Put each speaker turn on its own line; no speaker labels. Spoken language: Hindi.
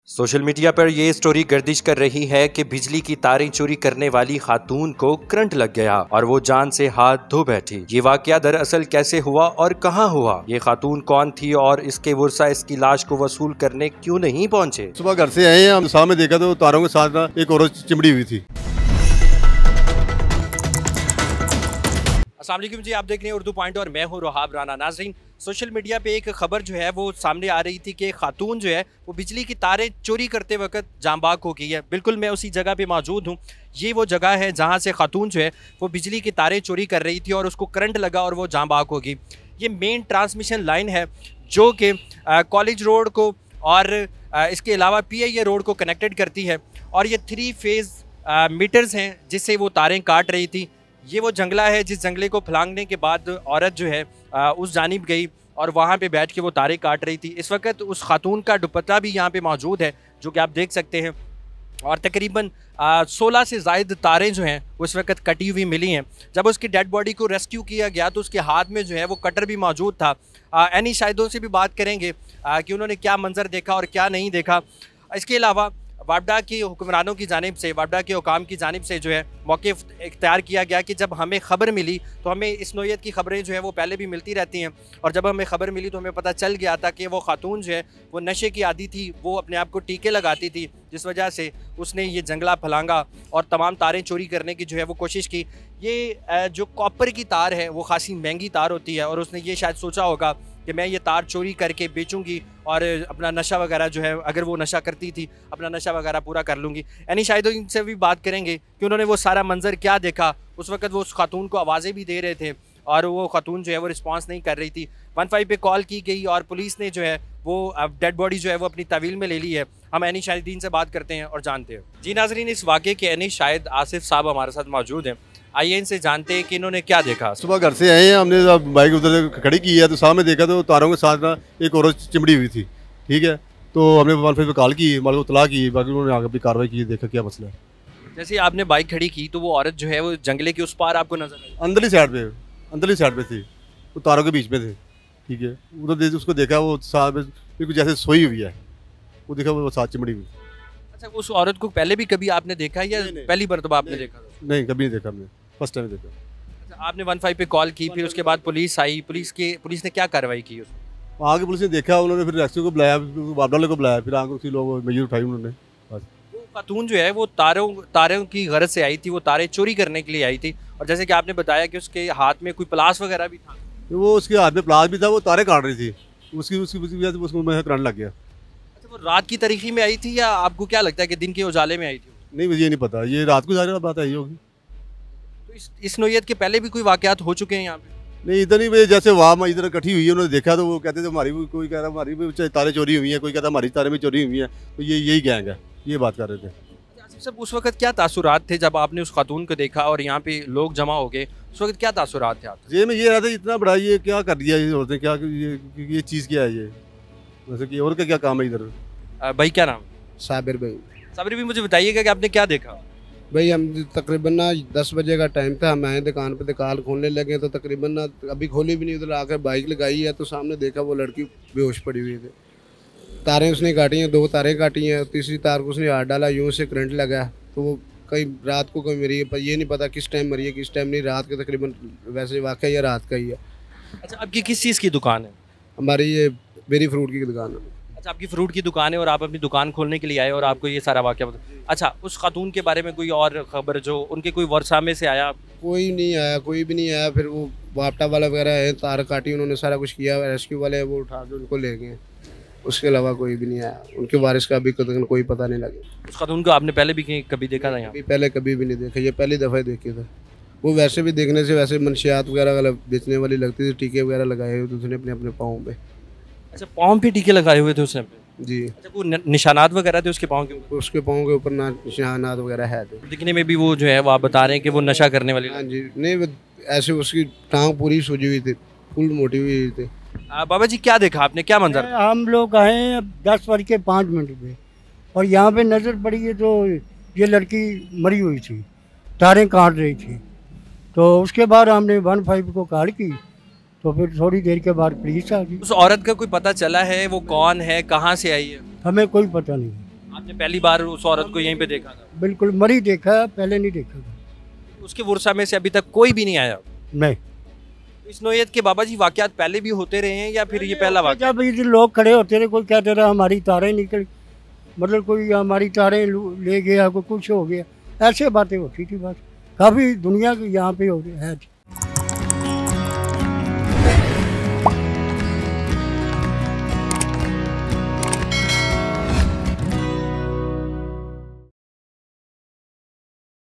सोशल मीडिया पर यह स्टोरी गर्दिश कर रही है कि बिजली की तारें चोरी करने वाली खातून को करंट लग गया और वो जान से हाथ धो बैठी। ये वाकया दरअसल कैसे हुआ और कहां हुआ, ये खातून कौन थी और इसके वर्सा इसकी लाश को वसूल करने क्यों नहीं पहुंचे।
सुबह घर से आए हैं, हम सामने देखा तो तारों के साथ एक औरत चिमड़ी हुई थी।
अस्सलाम वालेकुम जी, आप देख रहे हैं उर्दू पॉइंट और मैं हूं रोहाब राना। नाज़रीन, सोशल मीडिया पे एक खबर जो है वो सामने आ रही थी कि खातून जो है वो बिजली की तारें चोरी करते वक्त जांबाग हो गई है। बिल्कुल मैं उसी जगह पे मौजूद हूँ। ये वो जगह है जहाँ से खातून जो है वो बिजली की तारें चोरी कर रही थी और उसको करंट लगा और वो जांबाग हो गई। ये मेन ट्रांसमिशन लाइन है जो कि कॉलेज रोड को और इसके अलावा PIA रोड को कनेक्टेड करती है और ये 3 फेज़ मीटर्स हैं जिससे वो तारें काट रही थी। ये वो जंगला है जिस जंगले को फलांगने के बाद औरत जो है उस जानिब गई और वहाँ पे बैठ के वो तारें काट रही थी। इस वक्त उस खातून का दुपट्टा भी यहाँ पे मौजूद है जो कि आप देख सकते हैं और तकरीबन 16 से ज़ायद तारें जो हैं वो इस वक्त कटी हुई मिली हैं। जब उसकी डेड बॉडी को रेस्क्यू किया गया तो उसके हाथ में जो है वो कटर भी मौजूद था। एनी शाहिदों से भी बात करेंगे कि उन्होंने क्या मंजर देखा और क्या नहीं देखा। इसके अलावा वापडा के हुक्मरानों की जानिब से, वापडा के हुकाम की जानिब से जो है मौक़िफ़ इख्तियार किया गया कि जब हमें ख़बर मिली तो हमें इस नौइयत की ख़बरें जो है वो पहले भी मिलती रहती हैं और जब हमें ख़बर मिली तो हमें पता चल गया था कि वो खातून जो है वो नशे की आदी थी, वो अपने आप को टीके लगाती थी जिस वजह से उसने ये जंगला फलांगा और तमाम तारें चोरी करने की जो है वो कोशिश की। ये जो कॉपर की तार है वो खासी महंगी तार होती है और उसने ये शायद सोचा होगा कि मैं ये तार चोरी करके बेचूंगी और अपना नशा वगैरह जो है, अगर वो नशा करती थी, अपना नशा वगैरह पूरा कर लूँगी। यानी शायद इनसे भी बात करेंगे कि उन्होंने वो सारा मंजर क्या देखा। उस वक्त वो उस खातून को आवाज़ें भी दे रहे थे और वो खातून जो है वो रिस्पांस नहीं कर रही थी। 15 पे कॉल की गई और पुलिस ने जो है वो डेड बॉडी जो है वो अपनी तवील में ले ली है। हम एनी शाहिदीन से बात करते हैं और जानते हैं। जी नाज़रीन, इस वाक़े के एनी शाहिद आसिफ साहब हमारे साथ मौजूद हैं। आइए इनसे जानते हैं कि इन्होंने क्या देखा।
सुबह घर से आए हैं, हमने बाइक उधर खड़ी की है तो सामने देखा तो तारों के साथ एक औरत चिमड़ी हुई थी। ठीक है, तो हमने 15 पे कॉल की, मालिक को इत्तला की, बाकी उन्होंने आगे भी कार्रवाई की, देखा क्या मसला है।
जैसे आपने बाइक खड़ी की तो वो औरत जो है वो जंगले के उस पार आपको नजर आई?
अंदरली साइड पे थी, वो तारों के बीच में थे। ठीक है, उधर उसको देखा वो साथ में बिल्कुल जैसे सोई हुई है, वो देखा वो साथ चिमड़ी हुई।
अच्छा, उस औरत को पहले भी कभी आपने देखा या पहली मरतबा आपने देखा?
नहीं, कभी नहीं देखा हमने, फर्स्ट टाइम देखा।
अच्छा, आपने 15 पे कॉल की, फिर उसके बाद पुलिस आई, पुलिस ने क्या कार्रवाई की?
आगे पुलिस ने देखा, उन्होंने फिर रेस्क्यू को बुलाया, वापडा को बुलाया, फिर आगे उसी लोग मेजर उठाई उन्होंने। बस
वो खातून जो है वो तारों की गरज से आई थी, वो तारें चोरी करने के लिए आई थी और जैसे कि आपने बताया कि उसके हाथ में कोई प्लास वगैरह भी था।
वो उसके हाथ में प्लास भी था, वो तारें काट रही थी, उसकी वजह से उसको करंट लग गया।
अच्छा, वो रात की तारीखी में आई थी या आपको क्या लगता है कि दिन के उजाले में आई थी?
नहीं, मुझे ये नहीं पता, ये रात को सारी बात आई होगी।
तो इस नौइयत के पहले भी कोई वाकयात हो चुके हैं यहाँ पे?
नहीं, इधर नहीं, जैसे वहाँ इधर इकट्ठी हुई है, उन्होंने देखा तो वो कहते थे हमारी भी, कोई कह रहा हमारी भी तारें चोरी हुई हैं, कोई कहता हमारी तारें भी चोरी हुई हैं, तो यही गैंग है, ये बात कर रहे थे।
सब उस वक्त क्या तासुरात थे जब आपने उस खातून को देखा और यहाँ पे लोग जमा हो गए, उस वक्त क्या तासुरात थे आपके?
ये में ये रहा था इतना बड़ा, ये क्या कर दिया ये औरतें, क्या ये चीज़ क्या है ये, वैसे कि और क्या काम है इधर?
भाई क्या नाम?
साबिर भाई।
साबिर भी मुझे बताइएगा कि आपने क्या देखा?
भाई हम तकरीबन ना 10 बजे का टाइम था, हम आए दुकान पे, दुकान खोलने लगे तो तकरीबन ना अभी खोली भी नहीं, उधर आकर बाइक लगाई है तो सामने देखा वो लड़की बेहोश पड़ी हुई थी। तारें उसने काटी हैं, 2 तारें काटी हैं, तीसरी तार को उसने हाथ डाला, यूँ से करंट लगा तो वो कहीं रात को कोई मरी है, पर ये नहीं पता किस टाइम मरी है किस टाइम नहीं। रात के तकरीबन वैसे वाकई या रात का ही है।
अच्छा, आपकी किस चीज़ की दुकान है?
हमारी ये बेरी फ्रूट की दुकान है।
अच्छा, आपकी फ्रूट की दुकान है और आप अपनी दुकान खोलने के लिए आए और आपको ये सारा वाक़या पता। अच्छा, उस खातून के बारे में कोई और ख़बर जो उनके कोई वर्षा में से आया?
कोई नहीं आया, कोई भी नहीं आया। फिर वो वापटा वाला वगैरह है, तार काटी, उन्होंने सारा कुछ किया, रेस्क्यू वाले वो उठा के उनको ले गए, उसके अलावा कोई भी नहीं आया। उनके वारिस का अभी कोई पता नहीं लगा।
उस खातून को आपने पहले भी कभी देखा था यहाँ?
पहले कभी भी नहीं देखा, ये पहली दफ़ा देखे थे। वो वैसे भी देखने से वैसे मंशियात वगैरह बेचने वाली लगती थी, टीके वगैरह लगाए हुए थे उसने अपने पाँव पे।
अच्छा, पाँव पे टीके लगाए हुए थे उसने?
जी।
अच्छा, वो निशानात वगैरह थे उसके पाँव के ऊपर?
उसके पाँव के ऊपर निशानात वगैरह है थे।
दिखने में भी वो जो है वो आप बता रहे हैं कि वो नशा करने वाली?
हाँ जी, नहीं ऐसे उसकी टांग पूरी सूजी हुई थी, फुल मोटी हुई थी।
बाबा जी क्या देखा आपने, क्या मंजर?
हम लोग आए 10:05 पे और यहाँ पे नज़र पड़ी है तो ये लड़की मरी हुई थी, तारें काट रही थी। तो उसके बाद हमने 15 को कॉल की तो फिर थोड़ी देर के बाद पुलिस आ गई।
उस औरत का कोई पता चला है वो कौन है, कहाँ से आई है?
हमें कोई पता नहीं।
आपने पहली बार उस औरत को यहीं पे देखा था?
बिल्कुल मरी देखा, पहले नहीं देखा था।
उसके वर्षा में से अभी तक कोई भी नहीं आया?
नहीं।
इस नौयत के बाबा जी वाकयात पहले भी होते रहे हैं या फिर ये पहला वाकया?
जब ये लोग खड़े होते रहे, कोई कहते रहा हमारी तारें निकल, मतलब कोई हमारी तारें ले गया, कोई कुछ हो गया, ऐसे बातें होती थी। बस काफ़ी दुनिया की यहाँ पे हो है।